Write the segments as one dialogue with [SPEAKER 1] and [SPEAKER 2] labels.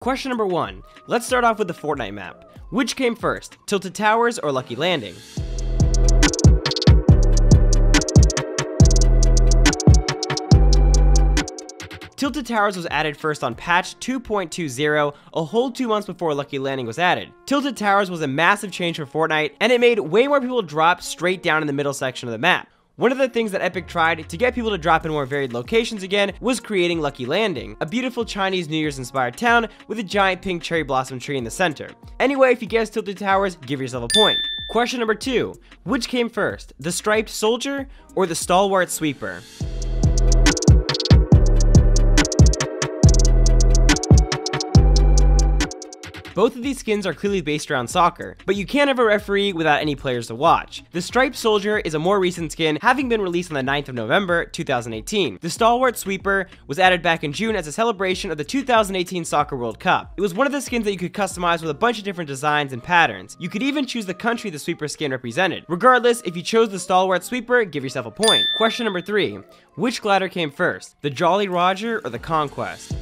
[SPEAKER 1] Question number 1. Let's start off with the Fortnite map. Which came first, Tilted Towers or Lucky Landing? Tilted Towers was added first on patch 2.20, a whole 2 months before Lucky Landing was added. Tilted Towers was a massive change for Fortnite, and it made way more people drop straight down in the middle section of the map. One of the things that Epic tried to get people to drop in more varied locations again was creating Lucky Landing, a beautiful Chinese New Year's inspired town with a giant pink cherry blossom tree in the center. Anyway, if you guessed Tilted Towers, give yourself a point. Question number 2. Which came first, the Striped Soldier or the Stalwart Sweeper? Both of these skins are clearly based around soccer, but you can't have a referee without any players to watch. The Striped Soldier is a more recent skin, having been released on the 9th of November, 2018. The Stalwart Sweeper was added back in June as a celebration of the 2018 Soccer World Cup. It was one of the skins that you could customize with a bunch of different designs and patterns. You could even choose the country the Sweeper skin represented. Regardless, if you chose the Stalwart Sweeper, give yourself a point. Question number 3. Which glider came first, the Jolly Rodger or the Conquest?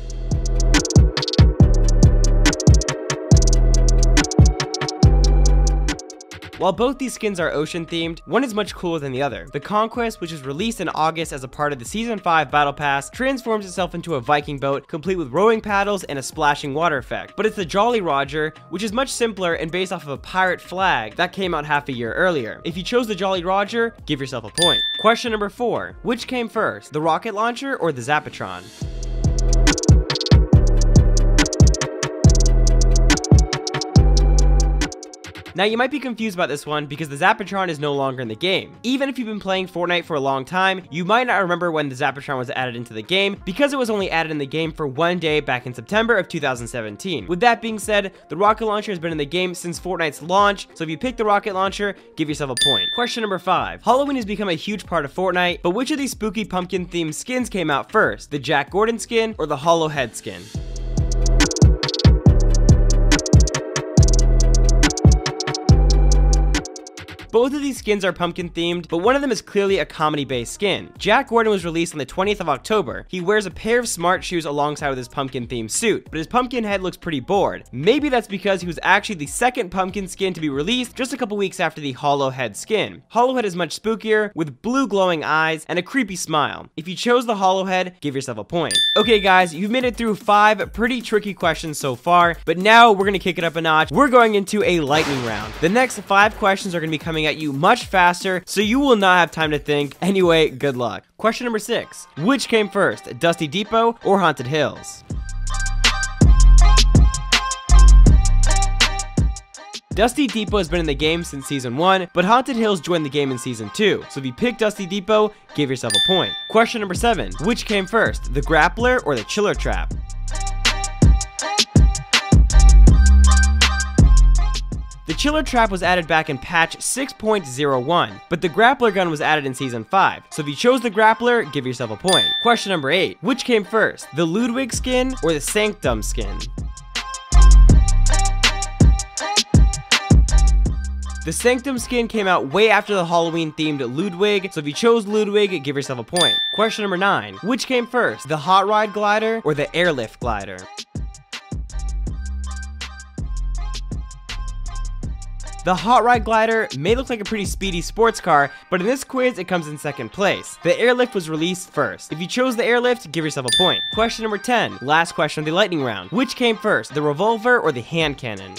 [SPEAKER 1] While both these skins are ocean themed, one is much cooler than the other. The Conquest, which was released in August as a part of the Season 5 Battle Pass, transforms itself into a Viking boat, complete with rowing paddles and a splashing water effect. But it's the Jolly Rodger, which is much simpler and based off of a pirate flag that came out half a year earlier. If you chose the Jolly Rodger, give yourself a point. Question number 4. Which came first, the rocket launcher or the Zapotron? Now you might be confused about this one because the Zapotron is no longer in the game. Even if you've been playing Fortnite for a long time, you might not remember when the Zapotron was added into the game because it was only added in the game for 1 day back in September of 2017. With that being said, the rocket launcher has been in the game since Fortnite's launch, so if you pick the rocket launcher, give yourself a point. Question number 5. Halloween has become a huge part of Fortnite, but which of these spooky pumpkin themed skins came out first, the Gourdon Skin or the Hollowhead Skin? Both of these skins are pumpkin themed, but one of them is clearly a comedy based skin. Jack Gordon was released on the 20th of October. He wears a pair of smart shoes alongside with his pumpkin themed suit, but his pumpkin head looks pretty bored. Maybe that's because he was actually the second pumpkin skin to be released just a couple weeks after the Hollowhead skin. Hollowhead is much spookier, with blue glowing eyes and a creepy smile. If you chose the Hollowhead, give yourself a point. Okay guys, you've made it through 5 pretty tricky questions so far, but now we're gonna kick it up a notch. We're going into a lightning round. The next 5 questions are gonna be coming at you much faster, so you will not have time to think. Anyway, good luck. Question number 6. Which came first, Dusty Depot or Haunted Hills? Dusty Depot has been in the game since Season 1, but Haunted Hills joined the game in Season 2, so if you pick Dusty Depot, give yourself a point. Question number 7. Which came first, the Grappler or the Chiller Trap? The Chiller Trap was added back in patch 6.01, but the Grappler gun was added in Season 5, so if you chose the Grappler, give yourself a point. Question number 8. Which came first, the Ludwig Skin or the Sanctum Skin? The Sanctum Skin came out way after the Halloween-themed Ludwig, so if you chose Ludwig, give yourself a point. Question number 9. Which came first, the Hot Ride Glider or the Airlift Glider? The Hot Ride Glider may look like a pretty speedy sports car, but in this quiz, it comes in second place. The Airlift was released first. If you chose the Airlift, give yourself a point. Question number 10. Last question of the lightning round. Which came first, the Revolver or the hand cannon?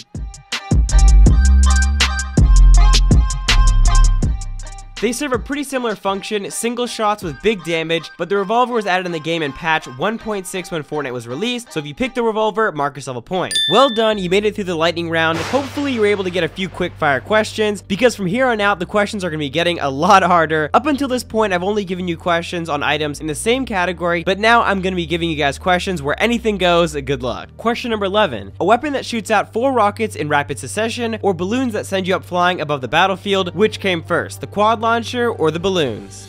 [SPEAKER 1] They serve a pretty similar function, single shots with big damage, but the Revolver was added in the game in patch 1.6 when Fortnite was released, so if you pick the Revolver, mark yourself a point. Well done, you made it through the lightning round. Hopefully you were able to get a few quick fire questions, because from here on out, the questions are going to be getting a lot harder. Up until this point, I've only given you questions on items in the same category, but now I'm going to be giving you guys questions where anything goes. Good luck. Question number 11. A weapon that shoots out 4 rockets in rapid succession, or balloons that send you up flying above the battlefield, which came first, the quad launcher or the balloons?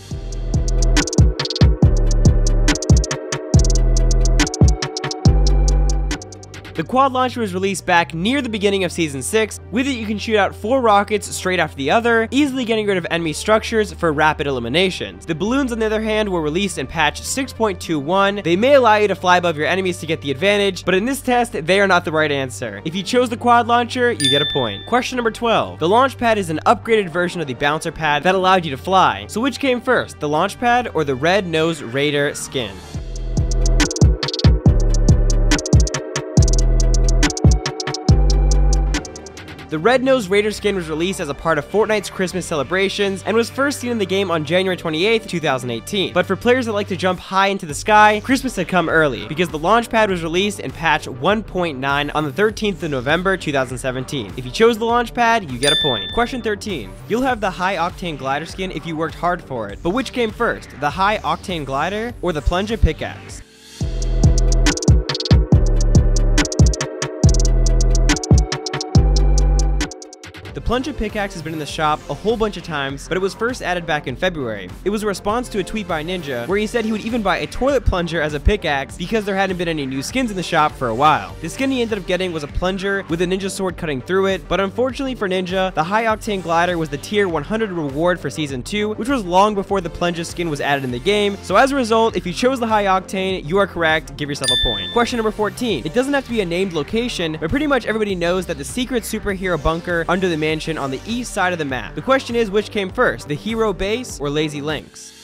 [SPEAKER 1] The quad launcher was released back near the beginning of Season 6. With it, you can shoot out 4 rockets straight after the other, easily getting rid of enemy structures for rapid eliminations. The balloons, on the other hand, were released in patch 6.21. They may allow you to fly above your enemies to get the advantage, but in this test, they are not the right answer. If you chose the quad launcher, you get a point. Question number 12. The launch pad is an upgraded version of the bouncer pad that allowed you to fly. So which came first, the launch pad or the red-nosed raider skin? The red-nosed raider skin was released as a part of Fortnite's Christmas celebrations and was first seen in the game on January 28th, 2018. But for players that like to jump high into the sky, Christmas had come early because the launch pad was released in patch 1.9 on the 13th of November, 2017. If you chose the launch pad, you get a point. Question 13. You'll have the high Octane Glider skin if you worked hard for it. But which came first, the high Octane Glider or the Plunja Pickaxe? The Plunja Pickaxe has been in the shop a whole bunch of times, but it was first added back in February. It was a response to a tweet by Ninja, where he said he would even buy a toilet plunger as a pickaxe because there hadn't been any new skins in the shop for a while. The skin he ended up getting was a plunger with a ninja sword cutting through it, but unfortunately for Ninja, the High Octane Glider was the tier 100 reward for Season 2, which was long before the Plunja skin was added in the game, so as a result, if you chose the High Octane, you are correct, give yourself a point. Question number 14. It doesn't have to be a named location, but pretty much everybody knows that the secret superhero bunker under the mansion on the east side of the map. The question is, which came first, the hero base or Lazy Links?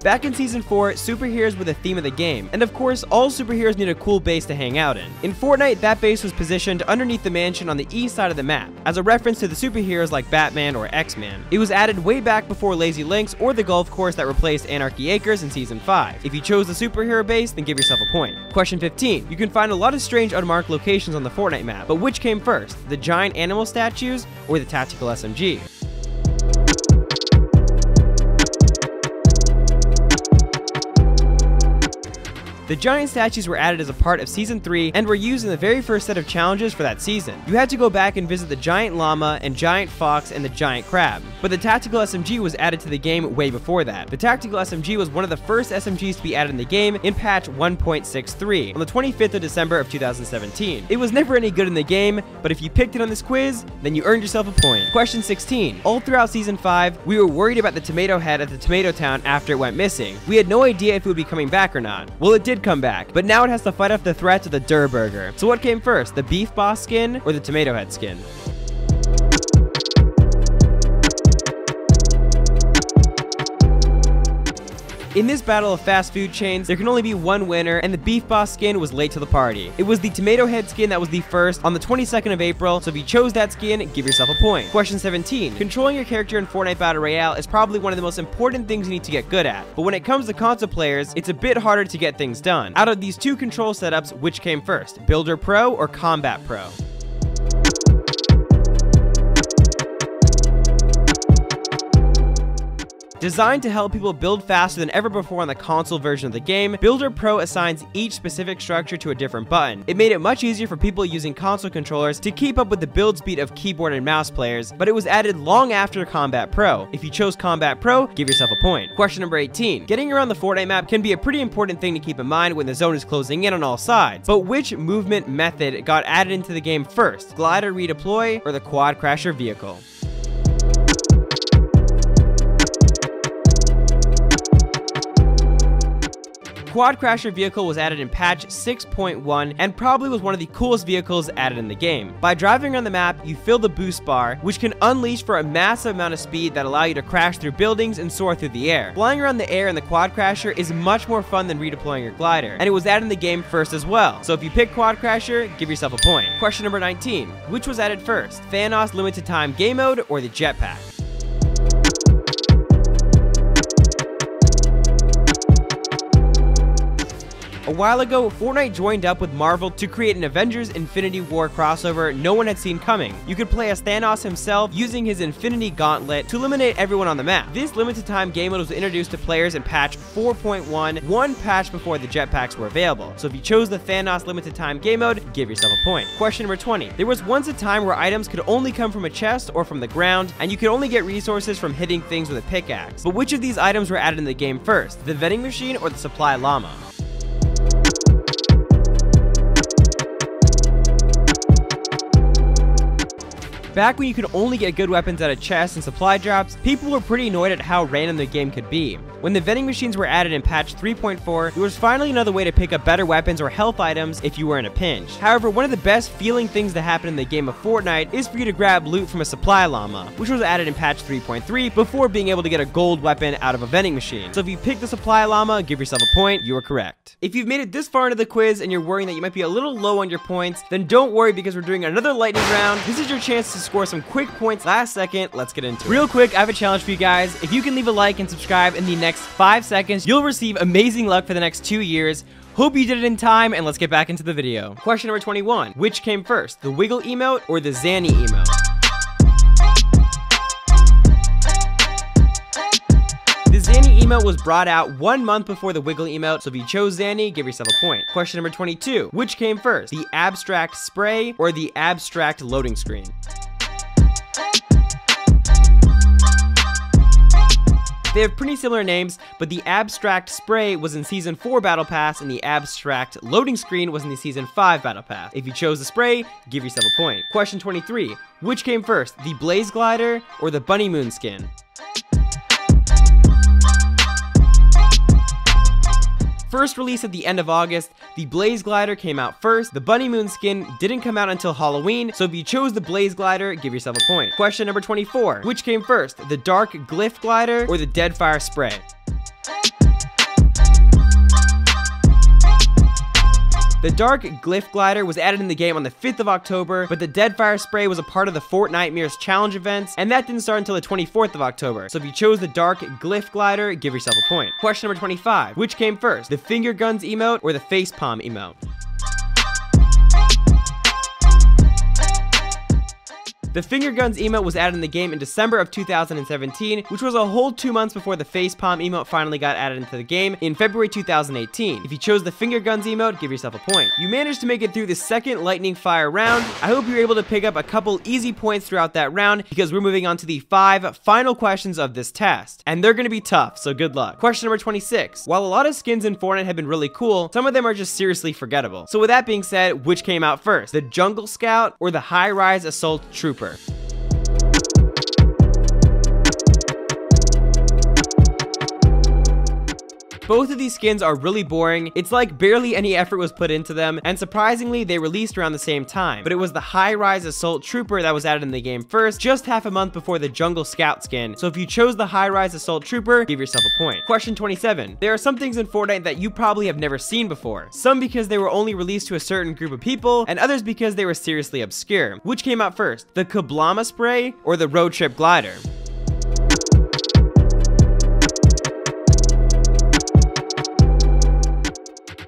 [SPEAKER 1] Back in Season 4, superheroes were the theme of the game, and of course, all superheroes need a cool base to hang out in. In Fortnite, that base was positioned underneath the mansion on the east side of the map, as a reference to the superheroes like Batman or X-Man. It was added way back before Lazy Links or the golf course that replaced Anarchy Acres in Season 5. If you chose the superhero base, then give yourself a point. Question 15. You can find a lot of strange unmarked locations on the Fortnite map, but which came first, the giant animal statues or the Tactical SMG? The giant statues were added as a part of Season 3 and were used in the very first set of challenges for that season. You had to go back and visit the giant llama and giant fox and the giant crab. But the Tactical SMG was added to the game way before that. The Tactical SMG was one of the first SMGs to be added in the game in patch 1.63 on the 25th of December of 2017. It was never any good in the game, but if you picked it on this quiz, then you earned yourself a point. Question 16. All throughout Season 5, we were worried about the tomato head at the Tomato Town after it went missing. We had no idea if it would be coming back or not. Well, it did come back, but now it has to fight off the threat of the Durr Burger. So what came first, the Beef Boss skin or the Tomato Head skin? In this battle of fast food chains, there can only be one winner, and the Beef Boss skin was late to the party. It was the Tomato Head skin that was the first on the 22nd of April, so if you chose that skin, give yourself a point. Question 17. Controlling your character in Fortnite Battle Royale is probably one of the most important things you need to get good at, but when it comes to console players, it's a bit harder to get things done. Out of these two control setups, which came first, Builder Pro or Combat Pro? Designed to help people build faster than ever before on the console version of the game, Builder Pro assigns each specific structure to a different button. It made it much easier for people using console controllers to keep up with the build speed of keyboard and mouse players, but it was added long after Combat Pro. If you chose Combat Pro, give yourself a point. Question number 18. Getting around the Fortnite map can be a pretty important thing to keep in mind when the zone is closing in on all sides, but which movement method got added into the game first, glider redeploy or the Quadcrasher Vehicle? Quadcrasher Vehicle was added in patch 6.1 and probably was one of the coolest vehicles added in the game. By driving around the map, you fill the boost bar, which can unleash for a massive amount of speed that allow you to crash through buildings and soar through the air. Flying around the air in the Quadcrasher is much more fun than redeploying your glider, and it was added in the game first as well. So if you pick Quadcrasher, give yourself a point. Question number 19. Which was added first, Thanos Limited Time Mode or the Jetpack? A while ago, Fortnite joined up with Marvel to create an Avengers Infinity War crossover no one had seen coming. You could play as Thanos himself using his Infinity Gauntlet to eliminate everyone on the map. This limited time game mode was introduced to players in patch 4.1, one patch before the jetpacks were available. So if you chose the Thanos limited time game mode, give yourself a point. Question number 20. There was once a time where items could only come from a chest or from the ground, and you could only get resources from hitting things with a pickaxe. But which of these items were added in the game first? The vending machine or the supply llama? Back when you could only get good weapons out of chests and supply drops, people were pretty annoyed at how random the game could be. When the vending machines were added in patch 3.4, there was finally another way to pick up better weapons or health items if you were in a pinch. However, one of the best feeling things that happen in the game of Fortnite is for you to grab loot from a supply llama, which was added in patch 3.3 before being able to get a gold weapon out of a vending machine. So if you pick the supply llama, give yourself a point, you are correct. If you've made it this far into the quiz and you're worrying that you might be a little low on your points, then don't worry because we're doing another lightning round. This is your chance to score some quick points last second. Let's get into it. Real quick, I have a challenge for you guys. If you can leave a like and subscribe in the next 5 seconds, you'll receive amazing luck for the next 2 years. Hope you did it in time, and let's get back into the video. Question number 21. Which came first, the Wiggle emote or the Zany emote? The Zany emote was brought out 1 month before the Wiggle emote, so if you chose Zany, give yourself a point. Question number 22. Which came first, the Abstrakt Spray or the Abstrakt Loading Screen? They have pretty similar names, but the Abstrakt Spray was in Season 4 Battle Pass, and the Abstrakt Loading Screen was in the Season 5 Battle Pass. If you chose the Spray, give yourself a point. Question 23. Which came first, the Blaze Glider or the Bunnymoon Skin? First released at the end of August, the Blaze Glider came out first. The Bunnymoon Skin didn't come out until Halloween, so if you chose the Blaze Glider, give yourself a point. Question number 24. Which came first, the Dark Glyph Glider or the Deadfire Spray? The Dark Glyph Glider was added in the game on the 5th of October, but the Deadfire Spray was a part of the Fortnite Mirrors Challenge events, and that didn't start until the 24th of October. So if you chose the Dark Glyph Glider, give yourself a point. Question number 25. Which came first, the Finger Guns emote or the Facepalm emote? The Finger Guns emote was added in the game in December of 2017, which was a whole 2 months before the Facepalm emote finally got added into the game in February 2018. If you chose the Finger Guns emote, give yourself a point. You managed to make it through the second lightning fire round. I hope you're able to pick up a couple easy points throughout that round because we're moving on to the 5 final questions of this test, and they're going to be tough, so good luck. Question number 26. While a lot of skins in Fortnite have been really cool, some of them are just seriously forgettable. So with that being said, which came out first, the Jungle Scout or the Highrise Assault Trooper? Both of these skins are really boring. It's like barely any effort was put into them, and surprisingly, they released around the same time. But it was the Highrise Assault Trooper that was added in the game first, just half a month before the Jungle Scout skin. So if you chose the Highrise Assault Trooper, give yourself a point. Question 27. There are some things in Fortnite that you probably have never seen before. Some because they were only released to a certain group of people, and others because they were seriously obscure. Which came out first, the Kab-llama Spray or the Roadtrip Glider?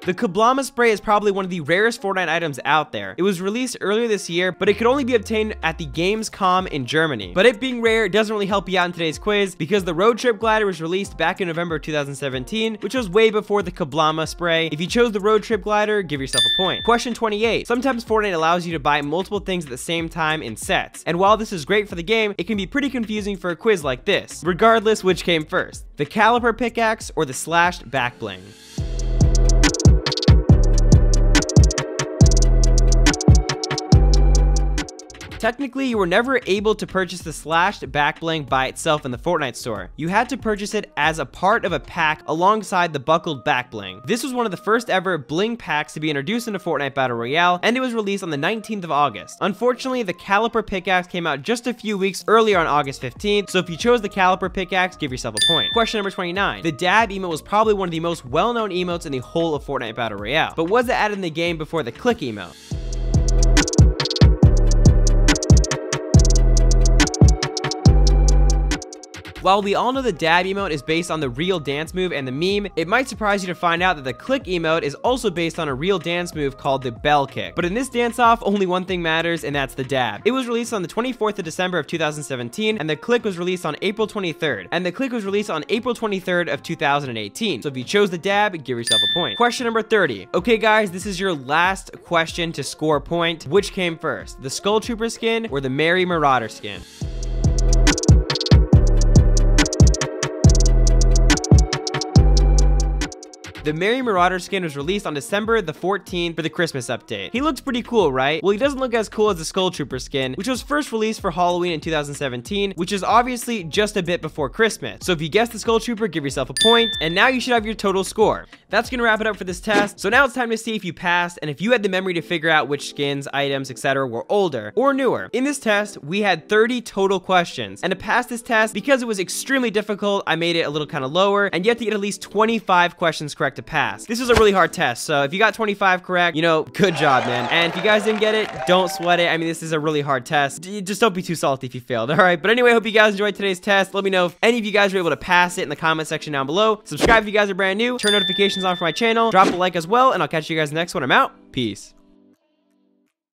[SPEAKER 1] The Kab-llama Spray is probably one of the rarest Fortnite items out there. It was released earlier this year, but it could only be obtained at the Gamescom in Germany. But it being rare doesn't really help you out in today's quiz because the Roadtrip Glider was released back in November 2017, which was way before the Kab-llama Spray. If you chose the Roadtrip Glider, give yourself a point. Question 28. Sometimes Fortnite allows you to buy multiple things at the same time in sets. And while this is great for the game, it can be pretty confusing for a quiz like this. Regardless, which came first, the Caliper Pickaxe or the Slashed Back-Bling? Technically, you were never able to purchase the Slashed Back-Bling by itself in the Fortnite store. You had to purchase it as a part of a pack alongside the buckled back-bling. This was one of the first ever bling packs to be introduced into Fortnite Battle Royale, and it was released on the 19th of August. Unfortunately, the Caliper Pickaxe came out just a few weeks earlier on August 15th, so if you chose the Caliper Pickaxe, give yourself a point. Question number 29. The Dab emote was probably one of the most well-known emotes in the whole of Fortnite Battle Royale, but was it added in the game before the Click emote? While we all know the dab emote is based on the real dance move and the meme, it might surprise you to find out that the click emote is also based on a real dance move called the bell kick. But in this dance-off, only one thing matters, and that's the dab. It was released on the 24th of December of 2017, and the click was released on April 23rd, and the click was released on April 23rd of 2018. So if you chose the dab, give yourself a point. Question number 30. Okay guys, this is your last question to score a point. Which came first, the Skull Trooper skin or the Merry Marauder skin? The Merry Marauder skin was released on December the 14th for the Christmas update. He looks pretty cool, right? Well, he doesn't look as cool as the Skull Trooper skin, which was first released for Halloween in 2017, which is obviously just a bit before Christmas. So if you guessed the Skull Trooper, give yourself a point, and now you should have your total score. That's gonna wrap it up for this test. So now it's time to see if you passed, and if you had the memory to figure out which skins, items, etc. were older or newer. In this test, we had 30 total questions, and to pass this test, because it was extremely difficult, I made it a little kind of lower, and you have to get at least 25 questions correct to pass. This was a really hard test, so if you got 25 correct, you know, good job, man. And if you guys didn't get it, don't sweat it. I mean, this is a really hard test. Just don't be too salty if you failed, all right? But anyway, I hope you guys enjoyed today's test. Let me know if any of you guys were able to pass it in the comment section down below. Subscribe if you guys are brand new. Turn notifications on for my channel. Drop a like as well, and I'll catch you guys next one. I'm out. Peace.